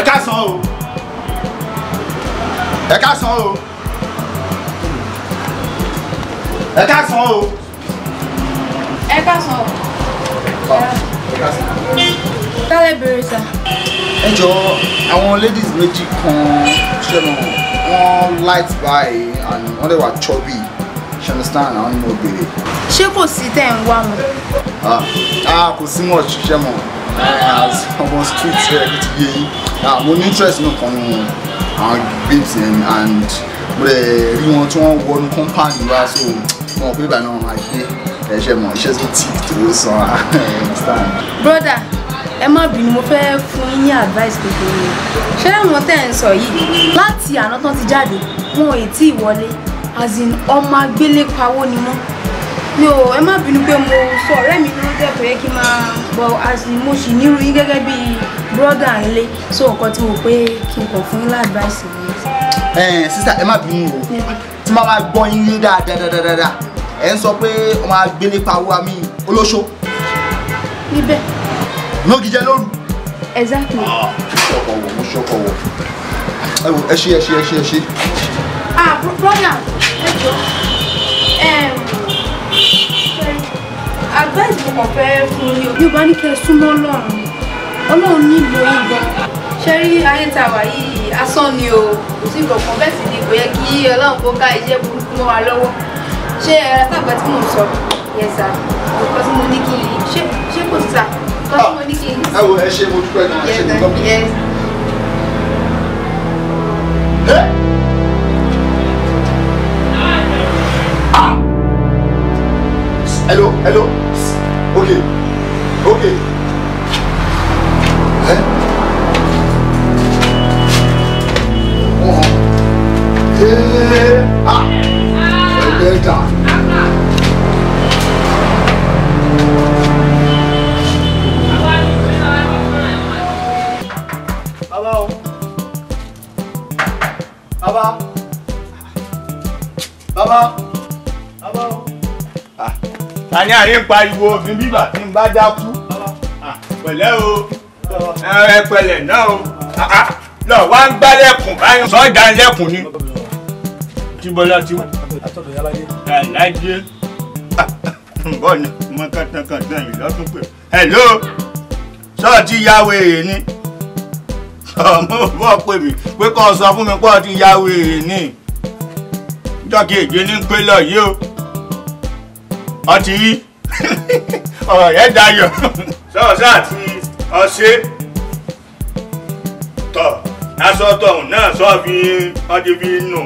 Ẹ káàsán o. Ẹ káàsán o. Ẹ káàsán o. Ẹ káàsán o. Tálẹ̀ bèrè sà. Ẹ jọ̀ọ́ àwọn ladies méjì kan ṣe mọ̀ wọ́n light by and wọ́n dẹ̀ wà chubby. You understand? Àwọn ni mo béèrè. Ṣé kò sí tẹ̀ ń wá wọn? Kò sí much ṣe mọ̀ as ọmọ street ẹ̀ kò ti yé yín. Mo ní interest nínú kan nínú àwọn babes yẹn and mo dẹ̀ rí wọn tí wọ́n wọnú compound wa so wọn pé ìbànú wọn máa gbé ẹ ṣe mọ̀ iṣẹ́ tó tí tó sọ understand. Brother, ẹ má bínú mo fẹ́ fún yín ní advice kékeré. Ṣé àwọn tẹ̀ ń sọ yìí láti àná tán ti jáde wọn ò tí ì wọlé as in ọmọ agbélé pawó ni wọ́n. Mi ò ẹ má bínú pé mo sọ ọ̀rẹ́ mi ní wọ́n tẹ̀ pé kí n máa bọ̀ as in mo sì nírú yín gẹ́gẹ́ bí brother ńlé so nǹkan tí mo pé kí n kàn fún yín láàdváìsì ni. Sister ẹ má bínú o tí máa máa gbọ́ yín yé dáadáa ẹ ń sọ pé ọmọ agbélé pawó àmì olóṣó. Níbẹ̀. Nógijẹ lóru. Exactly. Mo ṣọkọ̀wọ̀. Ẹ ṣe. Brother, ẹ jọ. Advice mo kàn fẹ́ fún yín o. Yorùbá ní kẹ́ ẹ súnmọ́ Ọlọ́run. Ọlọ́run nílò yín gan. Ṣé rí ayé tá a wà yìí asán ni o? Kò sí kankan bẹ́ẹ̀ sì ni kò yẹ kí Ọlọ́run kó ká iṣẹ́ burúkú mọ́ wa lọ́wọ́. Ṣé ẹ sábà tí mò ń sọ? Yes sir. Nǹkan tí mo ní kí n ṣé kò sí sà? Nǹkan tí mo ní kí n. Ẹ wo ẹ ṣe mo dúpẹ́ náà ẹ ṣe ní gbọ́n. Hello. Okay. Better. Baba. Tani àrí ń pariwo òfin bíbà tí ń bá dákú. Pẹ̀lẹ́ o. Ẹ pẹ̀lẹ́ náà o. Lọ wá ń gbálẹ̀kùn báyìí. Sọ́jà ń lẹ́kùn ni. Tí bọ́lá ti wá. Lájé. Bọ́ ni mo kàtàkàtà yìí lọ́tún pé. Hello. Sọ́ọ̀tì ya wèrè ni. Ọmọ bọ́ pè mí pé kọ́ sọ fún mi pọ́ ti ya wèrè ni. Jọ́kì èjì ní pé lọ yìí o. Ọtí rí ọ̀rọ̀ yẹn dayọ̀ sọ́ọ̀sá àti ọ̀ṣẹ́ tọ̀ aṣọ tọ̀hún náà sọ fi ọdí fi nù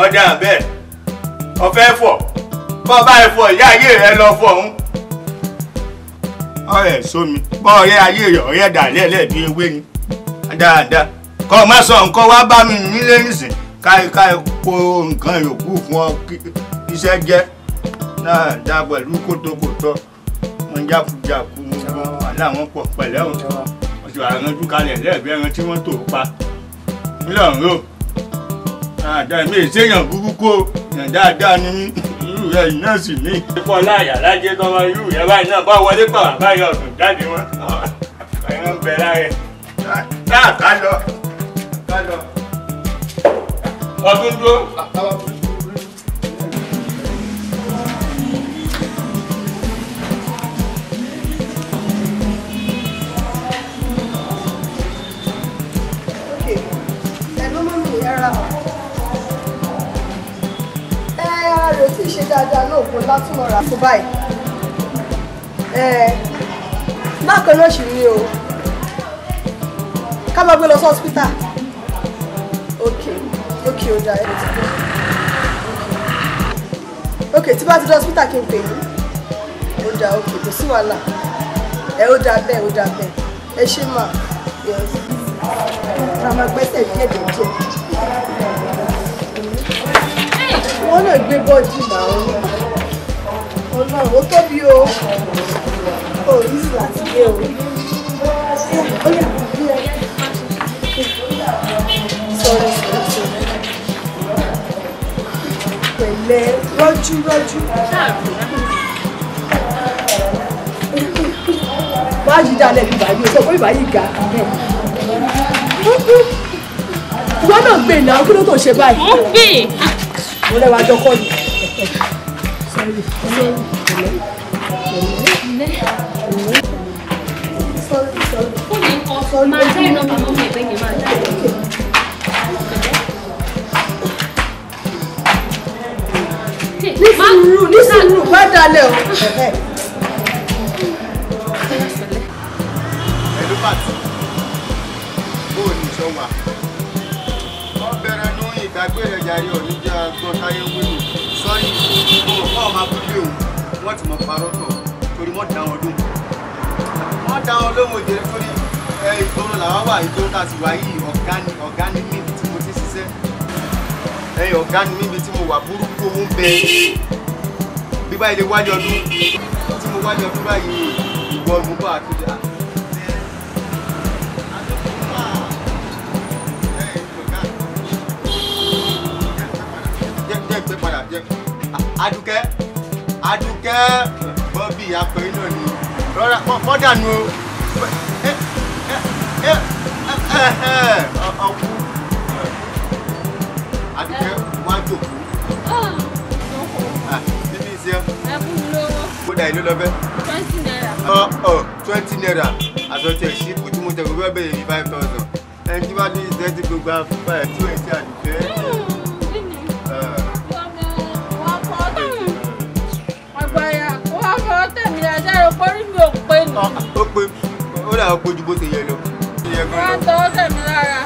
ọjà bẹ́ẹ̀ ọ̀fẹ́ fọ̀ bọ́ bá ẹ fọ ìyá ayé rẹ lọ fọ̀ ọ̀hún ọ̀rẹ́ sómi bọ́ ọ̀rẹ́ ayé rẹ ọ̀rẹ́ dà lẹ́ẹ̀lẹ́bí ewé ni dáadáa kọ́ ọ má sọ nǹkan wá bá mi nílé nìsín káyọ̀ kó nǹkan yòókù fún ọ iṣẹ́ jẹ́ náà dá pẹ̀lú kótókótó wọn jáfújáfú aláwọn pọ̀ pẹ̀lẹ́ wọn ti wà ránjú kalẹ̀ lẹ́ẹ̀bí ẹran tí wọ́n tò pa mílíọ̀nù rò àdá mi ìṣèyàn burúkú yàn dáadáa ní irú rẹ̀ iná sì ní. pípọ̀ láàyà lájẹ́ tọmọ irú rẹ̀ báyìí náà bá wọlé pàwọ́ báyìí ọ̀sùn jáde wọn ẹ̀rọ ń bẹ láàrẹ̀ náà ká lọ ọdún dúró. Rẹ̀ tí ṣe dáadáa náà kò látúmọ̀ rà fún báyìí. Bákan náà ṣì ní o. Ká máa gbé lọ sí hospital. Ok, ó dáa ẹni tí kò. Ok, tí bá ti dé hospital kí n pè yín. Ó dáa ok, kò sí wàhálà. Ó dáa bẹ́ẹ̀. Ẹ ṣé mà. Ra máa gbẹ́sẹ̀ díẹ̀. Wọ́n náà gbé bọ́ọ̀dì náà Ọlọ́run ó tóbi o yìí láti gbé o sọ̀rọ̀ pẹ̀lẹ́ rọ́jú máa yí dalẹ̀ bíbá yìí o sọ pé bíbá yìí ga. ìwọ náà gbé náà kí ló tó ṣe báyìí. Mo gbé. Mo lẹ́wọ̀ àjọ kọ́ ni. Máa jẹ́ iná pamọ́ mi ẹ̀gbẹ́ yẹn máa dá ẹ̀. Ní sùúrù bá dalẹ̀ o. Ẹ̀lú pàtó, bóò ní ìṣọ́wà. Wọ́n bẹ̀rẹ̀ ní ìdágbé rẹ̀ jàrí ọ̀ níjà gbọ́ táyé wíwù. Sọ́rí, ọ̀pọ̀ ọmọ abúlé òun, wọ́n ti mọ parọ́ tọ̀ torí wọ́n dá wọn lóhùn. Wọ́n dá wọn lóhùn òjèrè torí ìgboro làwọn wà ìgboro tá a ti wà yìí ọ̀gá ní níbi tí mo ti ṣiṣẹ́. Ọ̀gá ní níbi tí mo wà burúkú owó ń bẹ. Bí báyìí lè wájú ọdún tí mo wájú ọdún báyìí ìwọ ọdún bá àtúndà. Jẹ́ padà jẹ́ Adúkẹ́ Bọ́bí apẹ̀ iná ni rọra kọ́ dànù ọkú Adúkẹ́ wọ́n á jòkó bíbí iṣẹ́ kódà ìlú lọ́bẹ̀ 20 naira. 20 naira àtọ̀tẹ̀ ìṣípù tí mo tẹ̀ gbogbo ẹ̀bẹ̀ yìí 5,000 ẹni tí wọ́n ní ìṣẹ́ ti gbogbo àfúfà ẹ̀ tí ó ẹ̀ tí Adúkẹ́. Ó pé ó dà ó pójú bó ṣe yẹ lọ. Wọ́n tọ́ tẹ̀mí lára.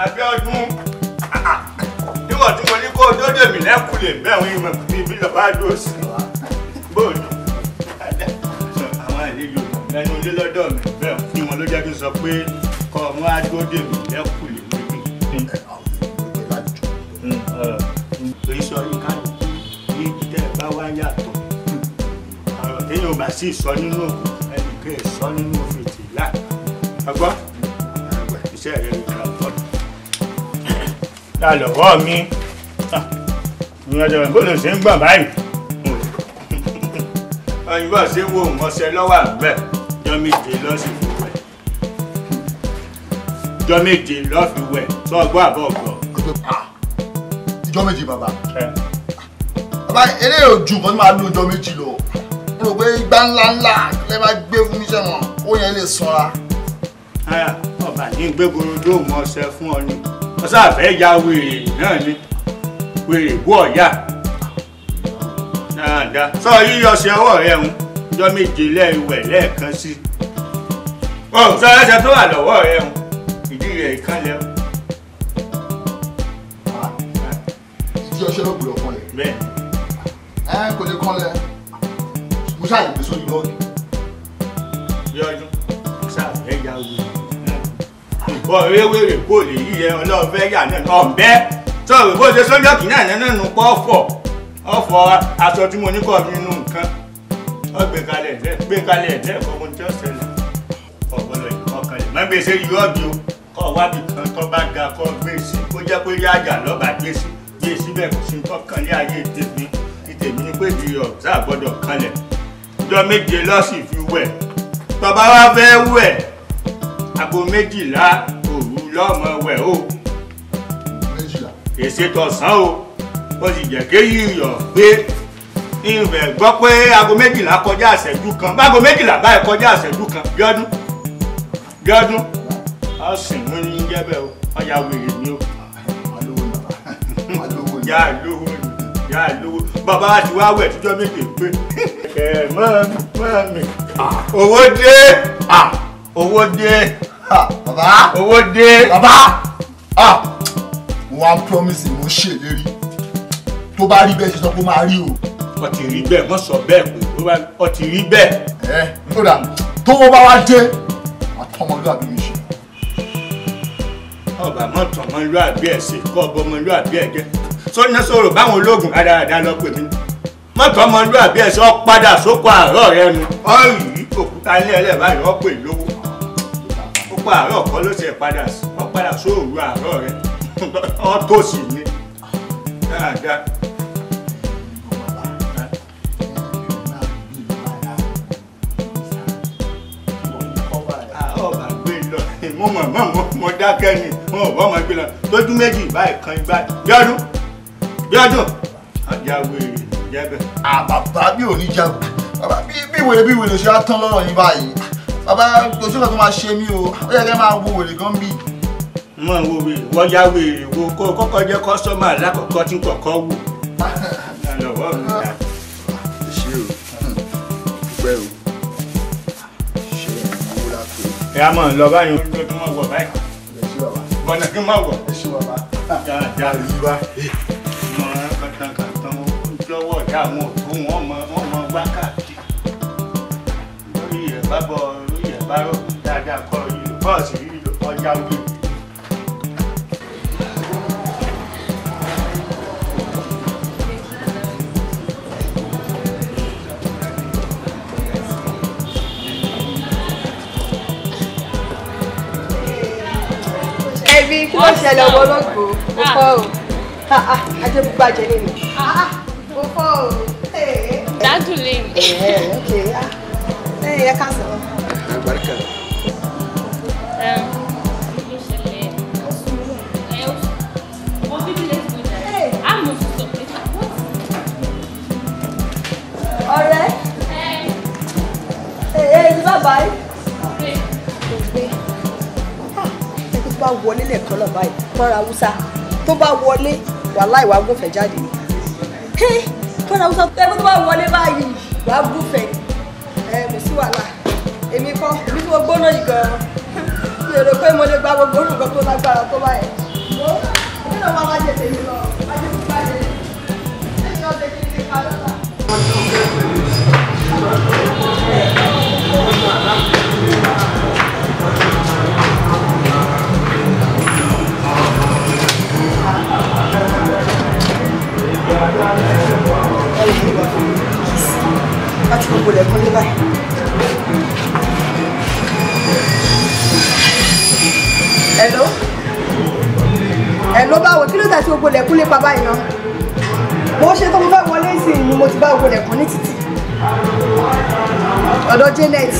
Abíọ́dún, níwọ̀n tí mo ní kó dódè mí lẹ́kùlé bẹ́ẹ̀ ìmọ̀ ibi lọ́ba dúró sí. Bóòlù, àwọn àlejò ẹnu ilé lọ́dọ̀ mi bẹ́ẹ̀ ni wọn ló jẹ́ kí n sọ pé kọ́ wọn á dódè mí lẹ́kùlé níbi. Èyí sọ yín kálukú ní tẹ́ ẹ bá wá yàtọ̀. Ọ̀rọ̀ téèyàn ò bá sì sọ nínú òkú ẹnìkan ẹ̀ sọ nínú fìtílà. Ọgbọ́n, iṣẹ́ rẹ̀ ló kà tọ́. Lọ́wọ́ mi ìrìnàjò bó ló ṣe ń gbọ̀n báyìí òyìnbó ṣe wo ọ̀sẹ̀ lọ́wọ́ àbẹ̀ jọ méje lọ́sì fi wẹ̀ jọ méje lọ́ fi wẹ̀ tó ọgbọ́ àbọ̀ ọgbọ́. Ìjọ méjì bàbá bàbá eré ojú kan tó máa lo ìjọ méjì lọ mo rò pé igbá ńlá lè máa gbé fún mi sẹ́wọ̀n ó yẹn lè sanra. Ọba ní gbégorodó mọ ọṣẹ fún ọ ni ọsẹ àfẹ́ ya wèrè náà ni wèrè bú ọ̀yà dáadáa sọ yíyọ ṣe ọwọ́ rẹ̀ ń jọ méje lẹ́ẹ̀wẹ̀ lẹ́ẹ̀kan sí sọ ẹsẹ̀ tó wà lọ́wọ́ rẹ̀ ń ìdí rẹ̀ ìkànlẹ̀. Ìdí ọṣẹ ló gbọ́dọ̀ kan lẹ̀. Bẹ́ẹ̀ kò lè kan lẹ̀ mo ṣáà lè gbé sórí lọ́ọ̀dù. Bíọ́dún ṣàfẹ́ ya wèrè bọ́ ewéwèrè kò lè yí ẹ ọlọ́ọ̀fẹ́ yà náà ọ̀bẹ sọ̀rọ̀ bó ṣe sọ́jọ́ kìíní àná nínú pọ́ ọ̀fọ̀ aṣọ tí mo ní kọ́ nínú nǹkan gbé kalẹ̀ ẹ̀dẹ́ ọmọ tí ó ṣẹlẹ̀ ọ̀gbọ́dọ̀ ìkọkànlẹ̀ má gbé ṣe yọ ọ́bì o kọ́ wábì kan tó bá ga kọ́ gbé sí kó jẹ́ pé rí àjà lọ́ba gbé síbẹ̀ kò sí tọ́kàn ní ayé tèmi ní pé di ọ̀sá gbọ́dọ̀ kanlẹ̀ ọjọ́ méje lọ́sì fi wẹ̀ tọba wá fẹ́ wẹ̀ aago 12 òru lọ́mọ wẹ̀ o èsè tọ̀sán o ó sì jẹ́ kéyìí yọ̀ gbé ìrẹ̀ gbọ́ pé aago 12 kọjá àṣẹ́jú kan báago 12 báyìí kọjá àṣẹ́jú kan Bíọ́dún ọ̀sìn ló ní jẹ́bẹ̀ o ọjà wèrè ni o yà lówó bàbá wa ti wá wẹ̀ tíjọ́ méje pé mọ́ mi owó dé bàbá owó dé bàbá mo wá promise mo ṣèlérí tó bá rí bẹ́ẹ̀ ṣe sọ pé ó máa rí o. ó ti rí bẹ́ẹ̀ wọ́n sọ bẹ́ẹ̀ pé ó ti rí bẹ́ẹ̀. kódà tó wọ́n bá wá dé àtọmọlúwàbí mi ṣe. ọba mọ́tò ọmọlúwàbí ẹ̀ ṣe kọ́ ọba ọmọlúwàbí ẹ̀ jẹ́ sọ́nà sọ̀rọ̀ báwọn ológun dáadáa lọ pè mí mọ́tò ọmọlúwàbí ẹ̀ ṣe ọ́ padà sóko àárọ̀ rẹ nu ọ́ yìí òkúta ilé ẹlẹ́ báyìí ọ́ pè lówó ó pa àárọ̀ kọ́ ló ṣe padà sóòrù àárọ̀ rẹ wọn tó sì ní dáadáa. ọba gbé lọ mo dákẹ́ ni wọn ò bọ́ ọmọ gbé lọ tójú méjì báyìí kan gbá Bíọ́dún àjáwé jẹ́bẹ̀. Bàbá bí ò ní jáwé bàbá bí wèrè ṣe á tán lọ́rọ̀ yín báyìí bàbá kò sí nǹkan tó máa ṣe mí o ó yẹ kẹ́ máa wo wèrè gan bí. mo wo wèrè wọ́n já wèrè wo kó kọ́kọ́ jẹ́ kọ́sọ́mà lákọ̀ọ́kọ́ tí kọ̀ọ̀kan wò. lọ́wọ́ mi dá. ṣé o pẹ́ o ṣe ìwúwo la pé. ẹ á mọ̀ lọ báyìí ó tún mọ̀ wọ̀ báyìí. ẹ ṣé bàbá. bọ̀nà kí n má wọ̀. ẹ ṣé bàbá. dáadáa rí wá. mọ kàtàkàtàn lọ́wọ́ ìyá àwọn òkú wọn mọ wákàtí. lórí ẹ̀ bá bọ̀ lórí ẹ̀ bá rọ̀ dáadáa kọ́ yìí bọ́ọ̀sì yìí ọjà wí. ẹbí kí ló ṣẹlẹ̀ ọmọ olóògbé mo fọ́ o ajé gbogbo àjẹ lè mi mo fọ́ o. Dádùn lè mi. ẹ ká sọ. àgbàríkà. ọ̀rẹ́ ní bàbá yìí. tó bá wọlé lẹ́ẹ̀kan náà báyìí tọ́ra haúsá tó bá wọlé wàhálà ìwà gúnfẹ̀ jáde ni tọ́ra haúsá tó bá wọlé báyìí wàá gúnfẹ̀ kò sí wàhálà èmi kọ́ èmi tí mo gbóná yìí gan-an mi ò rò pé mo lè gba gbogbo nǹkan tó lágbára tó báyìí èmi náà máa jẹ tèmi lọ májè tó bá jẹ èmi náà lè kí n ká lọ́la. láti gbogbo lẹ́kọ́ lé báyìí. Hello báwo kí ló dà tí gbogbo lẹ́kún lé pa báyìí náà mo ṣe tó mo fẹ́ wọlé sí ni mo ti bá gbogbo lẹ́kún ní títì ọ̀dọ̀ Janet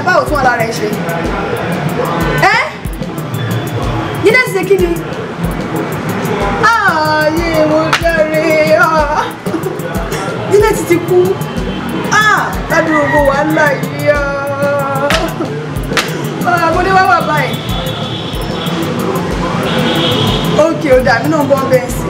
báwo tún ọ̀la rẹ̀ ṣe Janet ṣe kí ni ààyè mo jẹ́rìí Janet ti kú ládùúgbò gbogbo wàhálà yìí mo ní wá wà báyìí ókè ó dàbí náà bọ́ bẹ́ẹ̀ sí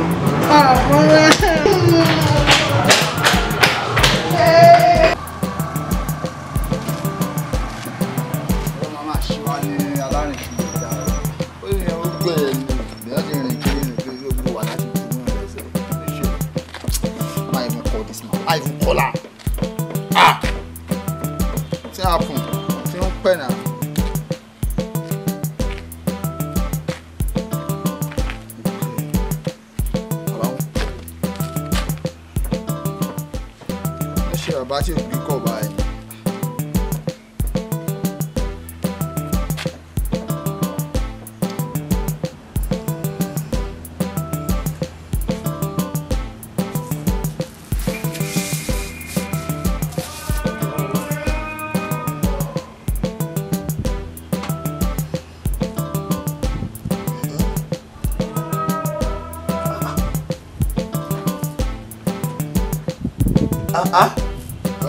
ọmọ máa ṣe wá ní alárìn kiri ìdá ó ní ó gbé ẹ̀ ní ìgbìyànjú ti rìn kiri ní pé gbogbo wà láti fi mú ẹsẹ̀ ṣe má even call this man má even call her tí a pùn tí ó ń pẹ̀ náà. bàbá tí ò gbé kọ̀ báyìí.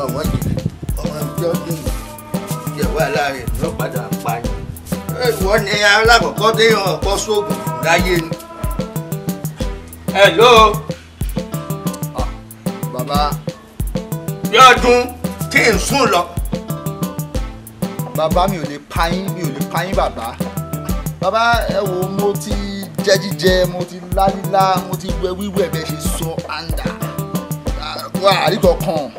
ọmọ ìjọ dùn ìyẹ̀wò aláàrẹ̀ ló padà pa ni. ìwọ ni alákọ̀ọ́kọ́ tó yàn ọ̀pọ̀ sóògùn láyé ni. Hello. bàbá. Bíọ́dún kí n sùn lọ. bàbá mi ò lè pa yín bàbá. bàbá ẹ wo mo ti jẹ jíjẹ mo ti lálílá mo ti wẹ wíwẹ̀ bẹ́ẹ̀ ṣe sọ àǹdà wà àríkọ̀ kan.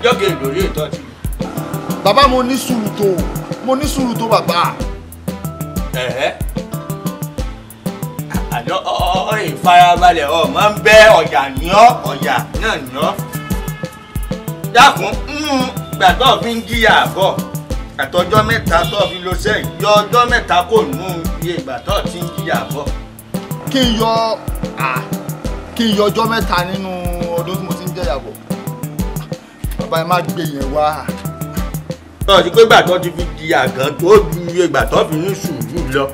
jọ́gẹ̀ lórí ìtọ́jú. bàbá mo ní sùúrù tó bàbá. àlọ́ ìfarabalẹ̀ ọ máa ń bẹ́ ọjà ní ọjà náà ní ọ́. dákun gbàtọ́ fi ń jìyà àbọ̀ àtọjọ́ mẹ́ta tó fi lọ sẹ́yìn yọ ọjọ́ mẹ́ta kò nù iye ìgbà tó ti ń jìyà bọ̀. Kí n yọ ọjọ́ mẹ́ta nínú ọdún tí mo ti ń jẹ̀yà bọ̀. Bàbá ẹ má gbé yẹn wá. Tó ti pé ìgbà tó ti fi jìyà gan tó ju iye ìgbà tó fi ní sùúrù lọ.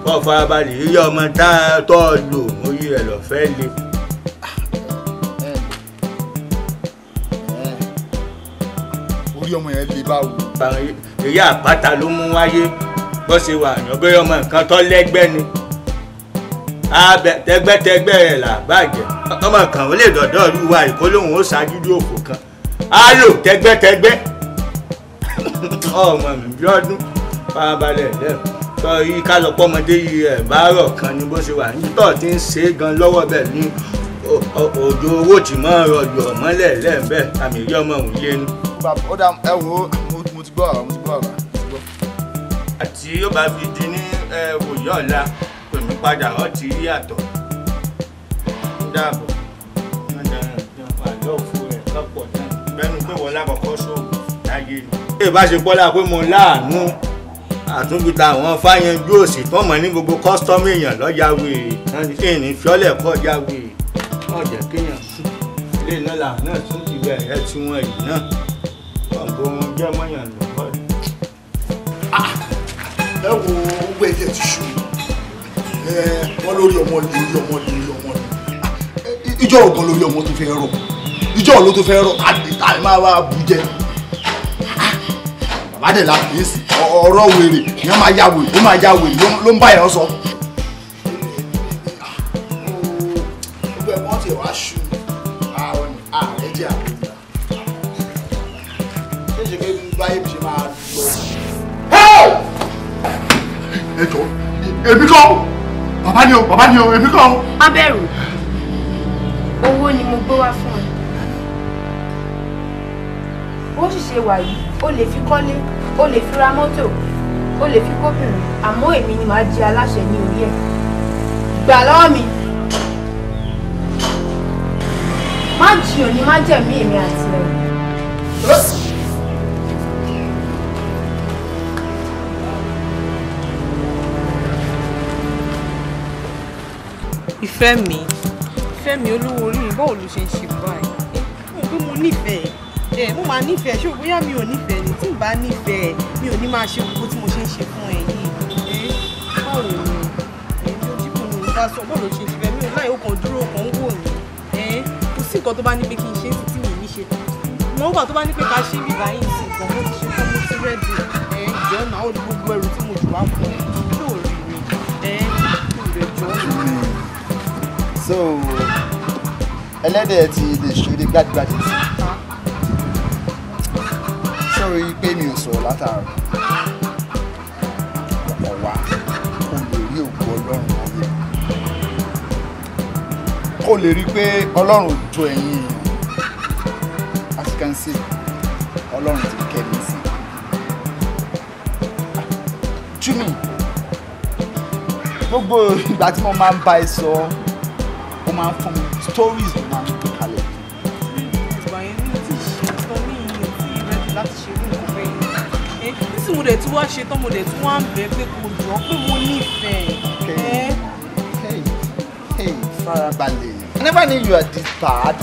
Kọ́ farabalẹ̀ yíyí ọmọ tá a tọ́ lò orí rẹ̀ lọ fẹ́ le. Orí ọmọ yẹn le báwo. Èyí àpáta ló mú wáyé bó ṣe wà yàn bóyá ọmọ nǹkan tó lẹ́gbẹ́ ni. Tẹgbẹ́tẹgbẹ́ rẹ̀ là bàjẹ́. Ọmọ kan ò lè dọ̀dọ̀ rí wa ìkólóhùn ó ṣáájú ní òfò kan. Á lò tẹgbẹ́tẹgbẹ́. Ọmọ mi bí ọdún farabalẹ̀ lẹ́ẹ̀kan. Tọ́ yí ká lọ pọ́mọdé yìí ẹ̀ bá rọ̀ kan ní bó ṣe wà ní tọ́ ti ń ṣe é gan lọ́wọ́ bẹ̀ ní òjò owó tí mọ́ rọ̀jò mọ́lẹ̀ lẹ́ẹ̀bẹ̀ àmì ìrí ọmọ òun lé ní. Ó dà ẹ wo mo ti gbọ́ ọ̀rọ̀ àti yóò bá fi di ní òye ọ̀la pèmí padà ọ́ ti rí àtọ̀. Dáàbò àlọ́ òfu rẹ̀ lọ́pọ̀ náà bẹ́nu pé wọ́n lákọ̀ọ́kọ́ sóògùn láyé ni. Bí ìbáṣepọ́lá pé mo láàánú àtúnbíta àwọn fáyanjú òsì tó mọ̀ ní gbogbo kọ́sítọ́mù èèyàn lọ́jà wèrè ní fiọ́lẹ̀ kọjá wèrè náà jẹ́ kéèyàn sùn ilé ìnála náà tún ti bẹ̀rẹ̀ tí wọ́n yìí náà ọ̀bọ̀ wọn jẹ́ mọ́yàn lọ́wọ́. ẹ wo owó ẹ̀jẹ̀ ti ṣù wọ́n lórí ọmọ ni ìjọ ọ̀gbọ́n lórí ọmọ tó fẹ́ rọ̀ ìjọ ọ̀lọ́ tó fẹ́ rọ̀ àdìtà máa wá bù jẹ bàbá dẹ̀ la kìí sí ọ̀rọ̀ wèrè ìyẹn máa ya wèrè ó máa ya wèrè ló ń bá yẹn sọ. gbogbo ẹ̀wọ̀n ti wá ṣù àwọn ààrẹ jẹ́ àwọn ìgbà ṣé ṣe pé báyé mi ṣe máa lọ. ẹ jọ èmi kọ́ bàbá ni o èmi kọ́. má bẹ̀rù owó ni mo gbé wá fún ẹ ó sì ṣe wà yìí ó lè fi kọ́lé ó lè fi ra mọ́tò ó lè fi kóbìnrin àmọ́ èmi ni màá jẹ aláṣẹ ní orí ẹ̀ gbà lọ́wọ́ mi má jiyàn ní má jẹ̀mí èmi àti ẹ̀. ìfẹ́ mi olówó orí mi báwo ló ṣe ń ṣe báyìí mo pé mo nífẹ̀ẹ́ mo máa nífẹ̀ẹ́ ṣé bóyá mi ò nífẹ̀ẹ́ ni tí n bá nífẹ̀ẹ́ mi ò ní máa ṣe gbogbo tí mo ṣe ń ṣe fún ẹ yìí báwo ni èmi ojú kò ní bá sọ bọ́ọ̀lù ṣe ṣe fẹ́ mi ò láì ó kàn dúró kàn ń wò mí kò sí nǹkan tó bá ní pé kí n ṣe é títí mi ní ṣe mo wà tó bá ní pé ká ṣe bíbá yìí sí nǹkan mo ti ṣe fún mo ti rẹ́dì ìjọ náà ó di gbogbo ẹrù tí mo jù wá fún ẹ yóò rí mi ìrẹ̀jọ́. So ẹlẹ́dẹ̀ ti lè ṣeré gbádìgbádì sí sọ̀rọ̀ yìí pé mi ò sọ̀rọ̀ látàárọ̀ ọ̀pọ̀ wa kò lè rí òkú ọlọ́run láyé kò lè rí pé ọlọ́run tó ẹ̀yìn as you can see ọlọ́run ti kẹ́ mi sí júmi gbogbo ìgbà tí mo máa ń bá ẹ sọ ó máa ń fún mi stories ló máa ń gbé kalẹ̀. ìgbà yẹn ní ti sọ ní iye tí ìrẹ́dì láti ṣe ní nǹkan bẹ́ẹ̀ yẹn nísìnyí mo dẹ̀ tí wá ṣe tán mo dẹ̀ tí wá ń bẹ̀ pé kò jọ pé mo nífẹ̀ẹ́. Hey, farabalẹ̀. I never knew you were this bad.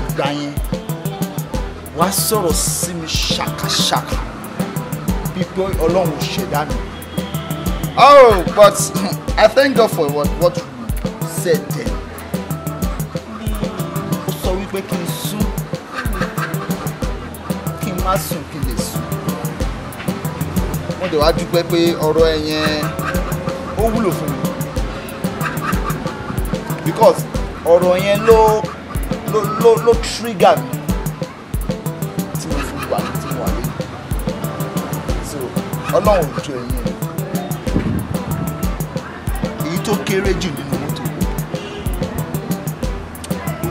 ìgbà yẹn wá sọ̀rọ̀ sí mi ṣàkàṣàkà bí pé ọlọ́run ṣẹ̀dá mi. Oh, but I thank God for what you said then. Ó sọ wípé kí n sùn kí n má sùn kí n lè sùn. Wọ́n dẹ̀ wá dúpẹ́ pé ọ̀rọ̀ ẹ yẹn ó wúlò fún mi. Because ọ̀rọ̀ yẹn ló trigger mi tí mo fi wà tí mo wà lẹ́yìn. So ọlọ́run ò tó ẹ̀yìn rẹ̀. Èyí tó kéré jù nínú mọ́tò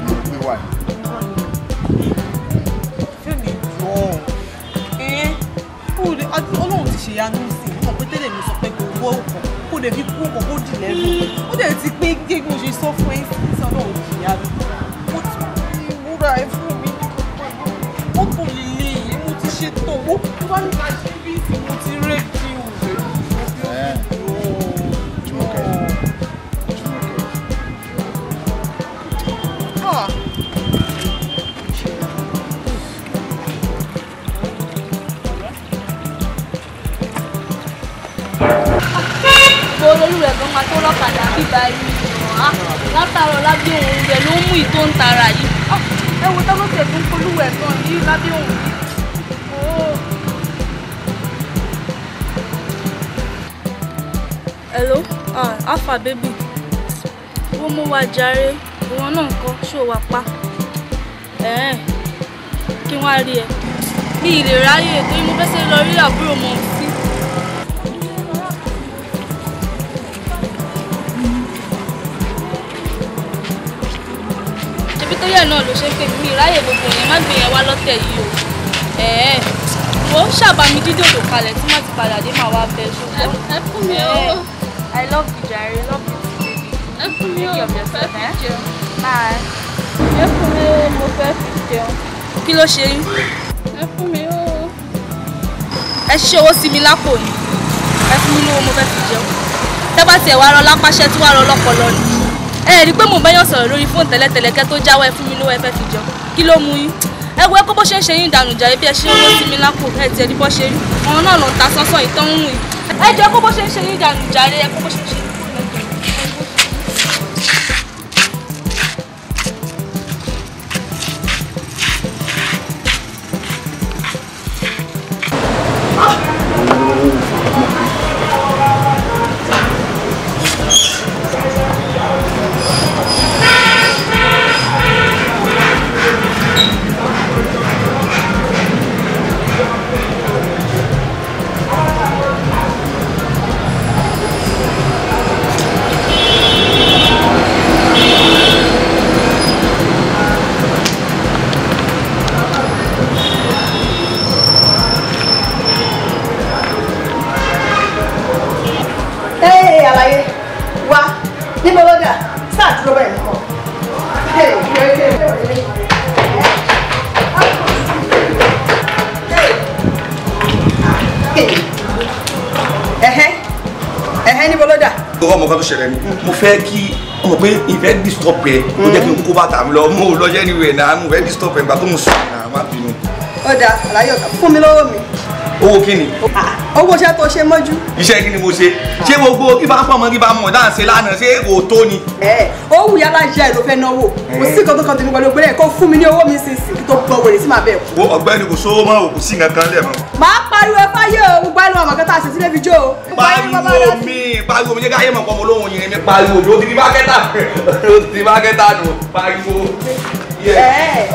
ló gbé wá yìí. Fẹ́mi jọ ọlọ́run ti ṣe yanu sí i mọ̀ pé tẹ́lẹ̀ mi sọ pé kò wọ́ ọkọ̀ kó lè fi kú ọkọ̀ kó dì lẹ́rù ó dẹ̀ ti pé gé bí mo ṣe sọ fún ẹ sí ọlọ́run ti ṣe yanu mo ti múra ẹ fún mi mọ́tò líle yìí mo ti ṣe tó owó tó bá ní ká ṣe bí ìsìn mo ti rẹ́ẹ̀dì o. ẹ̀gbọ́n máa tó lọ́kadà bíbá yìí. Látàárọ̀ lábẹ́ òun rẹ̀ ló ń mú ìtó ń tara yìí. Ẹ wo tọ́gbọ́n tẹ̀ fún polúwẹ̀ gan yìí lábẹ́ òun. Hello, Alpha baby. Wọ́n mú wa jàre, ìwọ náà ńkọ́ ṣó wa pa. Kí wọ́n á rí ẹ. Mi ì lè ráyè torí mo fẹ́ ṣe lọ rí àbúrò mọ́ sí. Ṣebí tó yẹ náà ló ṣe pé mi ì ráyè gbogbo yẹn má gbé yẹn wá lọ́tẹ̀ yìí o. Wo ṣàbàmì dídò tó kalẹ̀ tí má ti padà dé máa wá bẹ ṣùgbọ́n. Ẹ fún mi o. I love you jàre, love you too baby. Ẹ fún mi o, mo fẹ́ fi jẹun. Bye. Ẹ fún mi o, mo fẹ́ fi jẹun. Kí ló ṣe yín? Ẹ fún mi o. Ẹ ṣe owó sí mi lápò yìí. Ẹ fún mi lówó mo fẹ́ fi jẹun. Tẹ́ bá tiẹ̀ wá rọ lápáṣẹ tí wàá rọ lọ́pọlọ ni. Ẹ rí i pé mò ń bẹ́yàn sọ̀rọ̀ lórí fóònù tẹ́lẹ̀tẹ́lẹ̀ kẹ́ tó jáwọ́ ẹ fún mi lówó ẹ fẹ́ fi jẹun. Kí ló mú yín? Ẹ wo ẹ kó bó ṣe ń ṣe yín ìdànù jàre bí ẹ ṣe owó sí mi lápò ẹ tiẹ̀ ní bó ṣe rí. Àwọn náà lọ ta sánsán ìtàn ń rìn. Ẹ jẹ́ kó bó ṣe ń ṣe yín ìdànù jàre ẹ kó bó ṣe ń ṣe yín. ọmọ kan tó ṣẹlẹ̀ ni mo fẹ́ kí ọmọ pé ìfẹ́ disturb ẹ ó jẹ́ kí n kó bàtà mi lọ mo lọ jẹ́ níwèé náà mo fẹ́ disturb ẹ nígbà tó ń sùn náà má bínú. Ó dáa àlàyé ọ̀gá fún mi lọ́wọ́ mi. Owó kí ni? Owó iṣẹ́ tó ṣe mọ́jú. Iṣẹ́ kí ni mo ṣe? Ṣé gbogbo kí bá ń pọ̀ mọ́ kí bá mọ̀ dáhùn ṣe lánàá ṣé kò tó ni? Ó wù yálà jẹ́ ẹ̀ ló fẹ́ náwó. Kò sí nǹkan tó kàn tèmi pẹ̀lú ògbélé kó fún mi ní owó mi sísìn tó gbọ́ wèrè sí màá bẹ̀ kú. Ọ̀gbẹ́ni kò sówó mọ́ òkú sí nǹkan kan lẹ̀ mọ́. Màá pariwo ẹ fáyé o, gbogbo ẹnu ọmọ kẹta àṣẹ sílẹ̀ fi jó o. Pariwo mi jẹ́ káyé mọ̀ pọ̀ mọ́ lóhùn yìí mi pariwo mi ó ti di mákẹ́tà nù pariwo.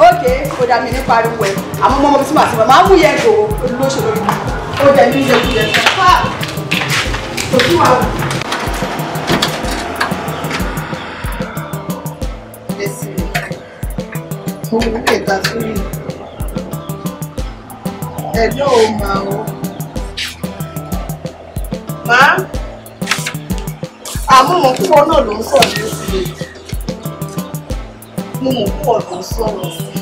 Okay, kò dà mí ní pariwo ẹ̀ àmọ́ mọ́ bí tí màá sí mọ́ máa mú yẹn kò lóṣù lórí ó jẹ́ ní ìjẹkújẹ kò sí wà. Mo ń lè ta sórí ẹ̀dọ́ ò máa o. Máa àmọ́ mọ̀ púpọ̀ náà ló ń sọ̀rọ̀ ní oṣù méjì. Mo mọ̀ púpọ̀ ló ń sọ̀rọ̀ sí.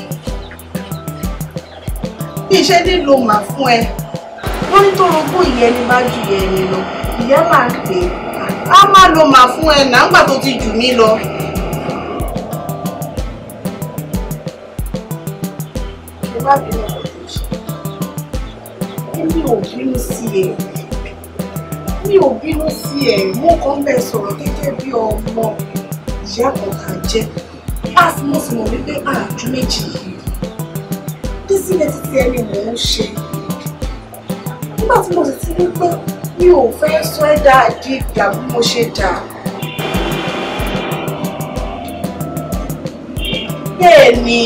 Bí iṣẹ́ nílò màá fún ẹ. Wọ́n ní tó rogún ìyẹn ni bá ju ìyẹn ni lọ. Ìyá máa ń pè é. Á máa lo màá fún ẹ nàgbà tó ti jù mí lọ. Ṣé bá bínú ọ̀rọ̀ tó ṣe? Èmi ò bínú sí ẹ. Mi ò bínú sí ẹ. Mo kàn bẹ sọ̀rọ̀ gẹ́gẹ́ bí ọmọ ìyá kan jẹ́. Á sì mo sì mọ̀ wípé àjú méjì yìí. Bí sílẹ̀ títí ẹni mò ń ṣe. Nígbà tí mo sì ti rí pé mi ò fẹ́ sọ ẹ́ dáadé ìgbà bí mo ṣe dà. Bẹ́ẹ̀ni,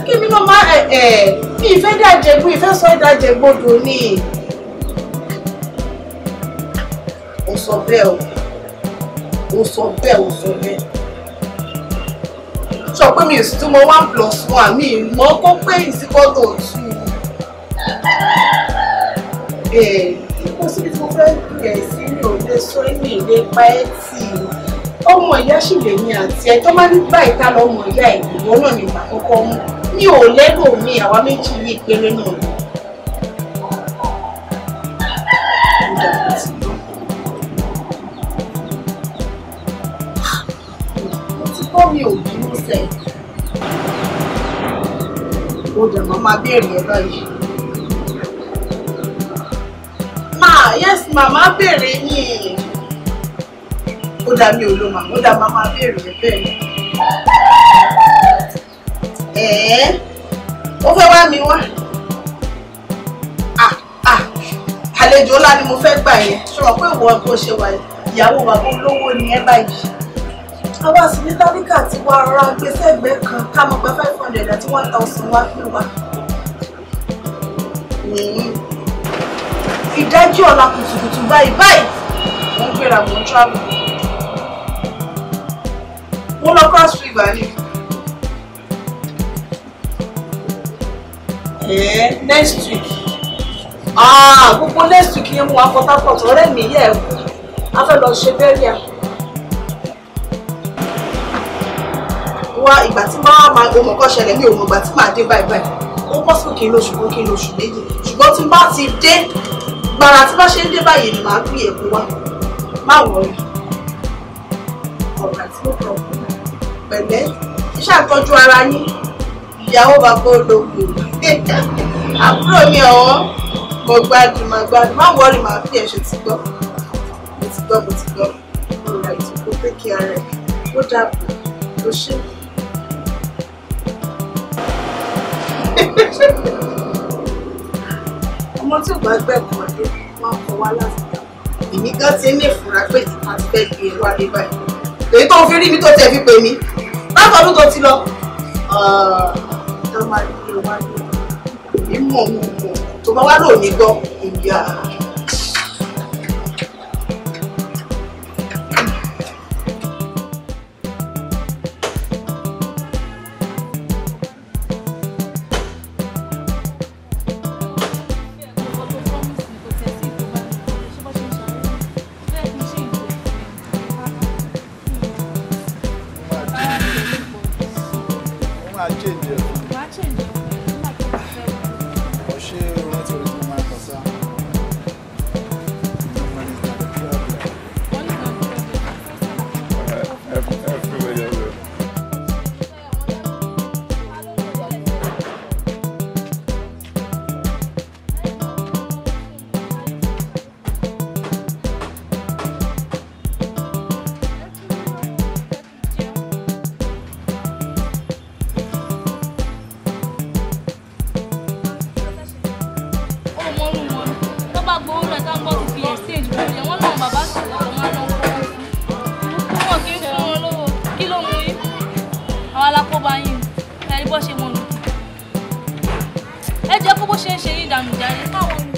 kí mi náà máa mi ìfẹ́ dájẹ́gbó ìfẹ́ sọ ẹ́ dájẹ́gbódò ni. Ó sọ bẹ́ẹ̀ o, ó sọ bẹ́ẹ̀, ó sọ bẹ́ẹ̀. Sọ pé mi ò sì tún mọ 1+1 mi mọ́ kó pé ìsìkọ́tò 2. Kò síbi tí mo fẹ́ bẹ̀rẹ̀ sí mi ò lè sọ èmi ìlé pa ẹ́ tì í. Ọmọ ìyá sì lè ní àti ẹ tó máa ń gbà ìta lọ́mọ ìyá ìgbìmọ̀ náà ní ìgbà kọ́kọ́ mú. Mi ò lérò mi àwa méjì yìí péré náà ni. Mo ti kọ́ mi ò bínú sẹ́yìn. Ó dẹ̀ mọ́ máa béèrè ẹ báyìí. Yes, màmá béèrè yín. ó dá mi ò lò mà ó dá máa béèrè rẹ bẹ́ẹ̀ ni. Ó fẹ́ wá mi wá. Àlejò ńlá ni mo fẹ́ gbà yẹn. Ṣọ̀rọ̀ pé ìwọ tó ṣe wà ìyàwó bàbá olówó ni ẹ báyìí. Àwa sì ní tálíkà tí wàá rọra gbé sẹ́gbẹ̀ẹ́ kan ká mọ̀ pé 500 àti 1000 wá pín wa. Ìdájí ọ̀la kùtùkùtù báyìí mo ń gbéra mo ń travel. Mo lọ cross river ni. Next week. Gbogbo next week yẹn mo wá Port Harcourt ọ̀rẹ́ mi yẹ̀ ẹ́ kú. A fẹ́ lọ ṣe bẹ́ríà. Wá ìgbà tí máa ohun kan ṣẹlẹ̀ ní òun ìgbà tí màá dé báyìí. Ó pọ̀ sí kí n lóṣù kan kí n lóṣù méjì. Ṣùgbọ́n tí bá ti dé, gbàrà tí bá ṣe ń dé báyìí ni màá gbé ẹ̀kú wá. Má wọ̀rì. Ọ̀rọ̀ àti lókè ọ̀pọ̀. Pẹ̀lẹ́, iṣẹ́ àtọ́jú ara yín. Ìyàwó bàbá ológun. Àbúrò mi ọ̀wọ́n. Mo gbádùn. Má wọ̀rì màá fi ẹ̀ṣẹ̀ ti gbọ́. Mo ti gbọ́. Ọ̀rọ̀ ìtòkó pé kí ara ẹ̀ ó dàbò ló ṣe. Ọmọ tí ò bá gbẹ̀kùn ọdún máa ń kọ wá lásìkò. Èmi gan ti ní ìfura pé ìta ti fẹ́ gbé wá dé báyìí. Èyí tó fi rí mi tó tẹ̀ fi pè mí. Látọ̀dún tó ti lọ. Tá máa rí i wá ní èmi mọ̀ tó bá wá lónìí gbọ́ ìyá. ẹ jẹ́ kó bó ṣe ń ṣe yín dànù jáde káwọn